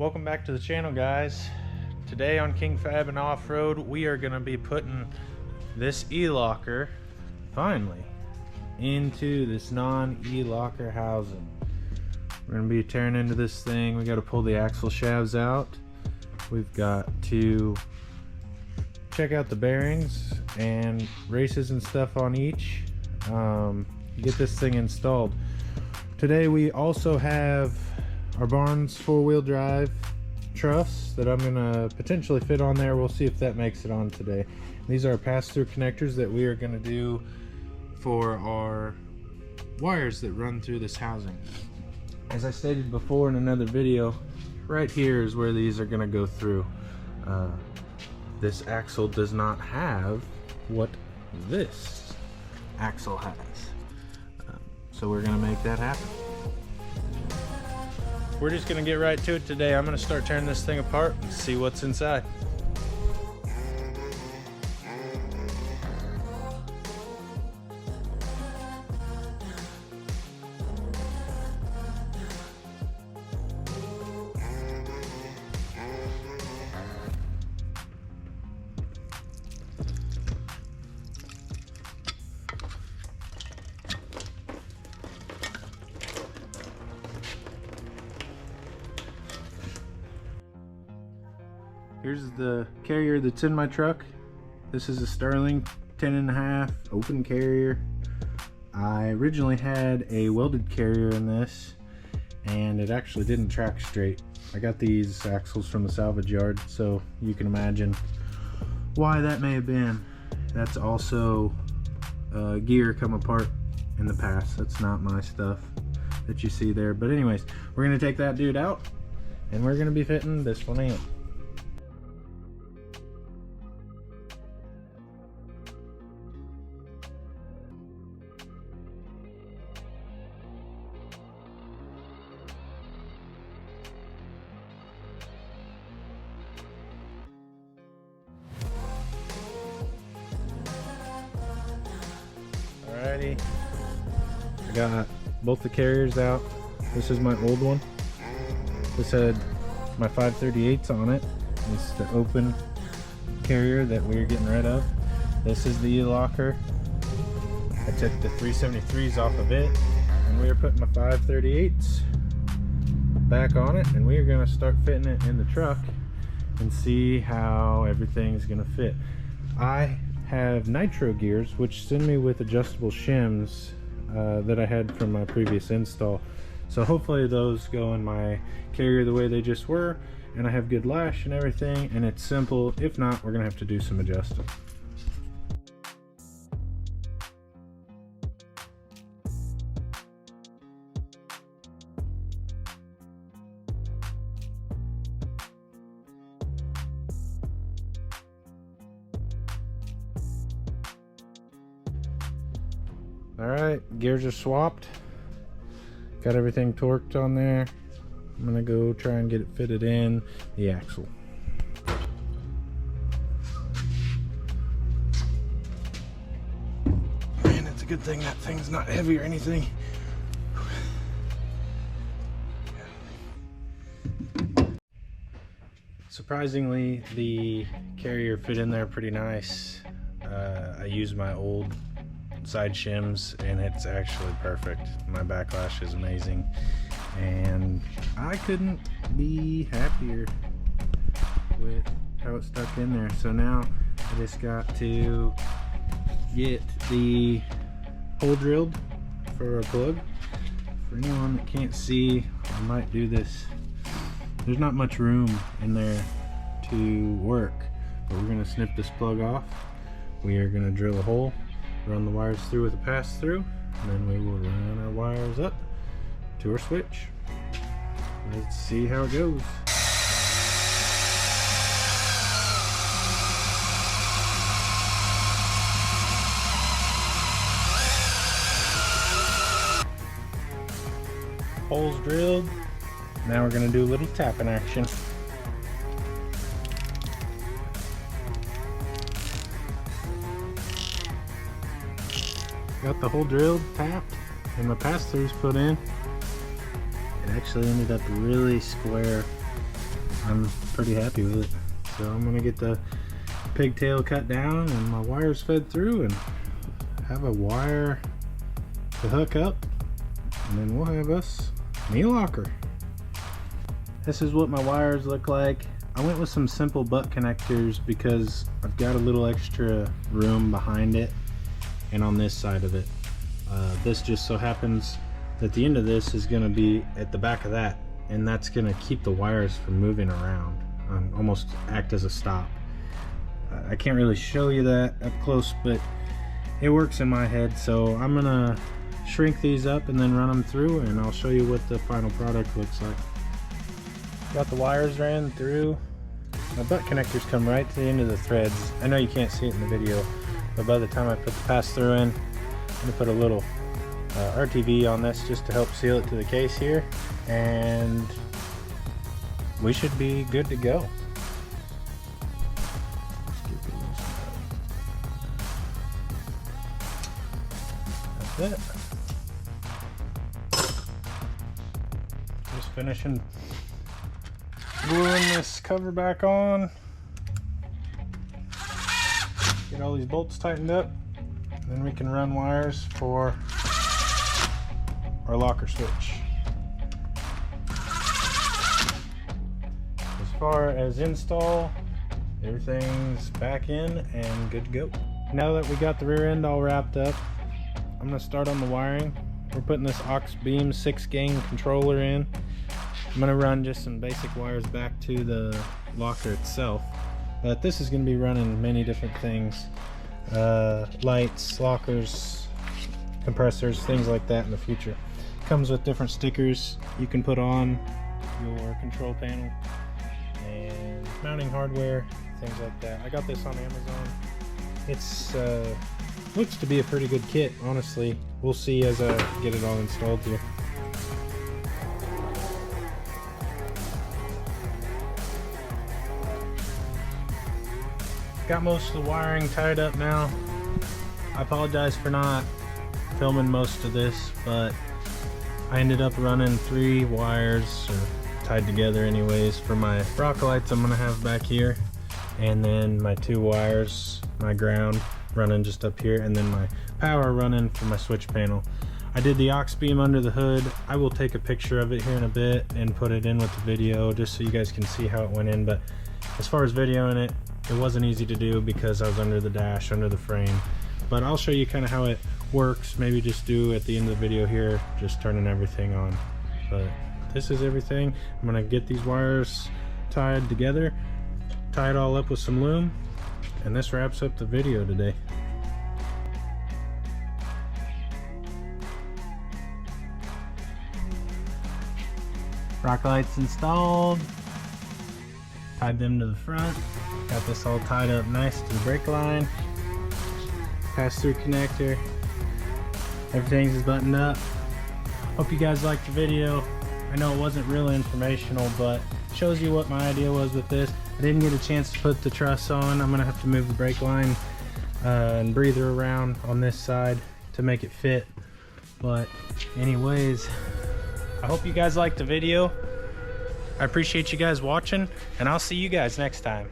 Welcome back to the channel, guys. Today on King Fab and Off-Road, we are going to be putting this Elocker finally into this non-Elocker housing. We're going to be tearing into this thing. We got to pull the axle shafts out. We've got to check out the bearings and races and stuff on each. Get this thing installed. Today we also have our Barnes four-wheel drive truss that I'm gonna potentially fit on there. We'll see if that makes it on today. These are pass-through connectors that we are gonna do for our wires that run through this housing. As I stated before in another video, right here is where these are gonna go through. This axle does not have what this axle has. So we're gonna make that happen. We're just gonna get right to it today. I'm gonna start tearing this thing apart and see what's inside. Here's the carrier that's in my truck. This is a Sterling 10.5 open carrier. I originally had a welded carrier in this and it actually didn't track straight. I got these axles from the salvage yard, so you can imagine why that may have been. That's also gear come apart in the past. That's not my stuff that you see there. But anyways, we're gonna take that dude out and we're gonna be fitting this one in. Alrighty, I got both the carriers out. This is my old one. This had my 538s on it. This is the open carrier that we're getting rid of. This is the Elocker. I took the 373s off of it and we are putting my 538s back on it, and we are going to start fitting it in the truck and see how everything's going to fit. I have nitro gears which send me with adjustable shims that I had from my previous install, so hopefully those go in my carrier the way they just were, and I have good lash and everything, and it's simple. If not, we're gonna have to do some adjusting. Alright, gears are swapped. Got everything torqued on there. I'm gonna go try and get it fitted in the axle. Man, it's a good thing that thing's not heavy or anything. Surprisingly, the carrier fit in there pretty nice. I used my old side shims and it's actually perfect. My backlash is amazing and I couldn't be happier with how it stuck in there. So now I just got to get the hole drilled for a plug. For anyone that can't see, I might do this. There's not much room in there to work, but we're going to snip this plug off. We are going to drill a hole, run the wires through with a pass-through, and then we will run our wires up to our switch. Let's see how it goes. Holes drilled. Now we're going to do a little tapping action. Got the hole drilled, tapped, and my pass-throughs put in. It actually ended up really square I'm pretty happy with it. So I'm gonna get the pigtail cut down and my wires fed through and have a wire to hook up, and then we'll have us an E-locker. This is what my wires look like. I went with some simple butt connectors because I've got a little extra room behind it and on this side of it. This just so happens that the end of this is going to be at the back of that, and that's going to keep the wires from moving around and almost act as a stop. I can't really show you that up close, but it works in my head. So I'm gonna shrink these up and then run them through, and I'll show you what the final product looks like. Got the wires ran through. My butt connectors come right to the end of the threads. I know you can't see it in the video, but by the time I put the pass-through in, I'm gonna put a little RTV on this just to help seal it to the case here, and we should be good to go. That's it. Just finishing gluing this cover back on. Get all these bolts tightened up. Then we can run wires for our locker switch. As far as install, everything's back in and good to go. Now that we got the rear end all wrapped up, I'm going to start on the wiring. We're putting this Auxbeam 6-gang controller in. I'm going to run just some basic wires back to the locker itself, but this is going to be running many different things. Lights, lockers, compressors, things like that in the future. Comes with different stickers you can put on your control panel and mounting hardware, things like that. I got this on Amazon. It's looks to be a pretty good kit, honestly. We'll see as I get it all installed here. Got most of the wiring tied up now. I apologize for not filming most of this, but I ended up running 3 wires, or tied together anyways, for my rock lights I'm gonna have back here, and then my 2 wires, my ground running just up here, and then my power running for my switch panel. I did the Auxbeam under the hood. I will take a picture of it here in a bit and put it in with the video just so you guys can see how it went in. But as far as videoing it, it wasn't easy to do because I was under the dash, under the frame. But I'll show you kind of how it works. Maybe just do at the end of the video here, just turning everything on. But this is everything. I'm gonna get these wires tied together, tie it all up with some loom, and this wraps up the video today. Rock lights installed, tied them to the front, got this all tied up nice to the brake line, pass-through connector, everything's buttoned up. Hope you guys liked the video. I know it wasn't really informational, but it shows you what my idea was with this. I didn't get a chance to put the truss on. I'm gonna have to move the brake line and breather around on this side to make it fit. But anyways, I hope you guys liked the video. I appreciate you guys watching, and I'll see you guys next time.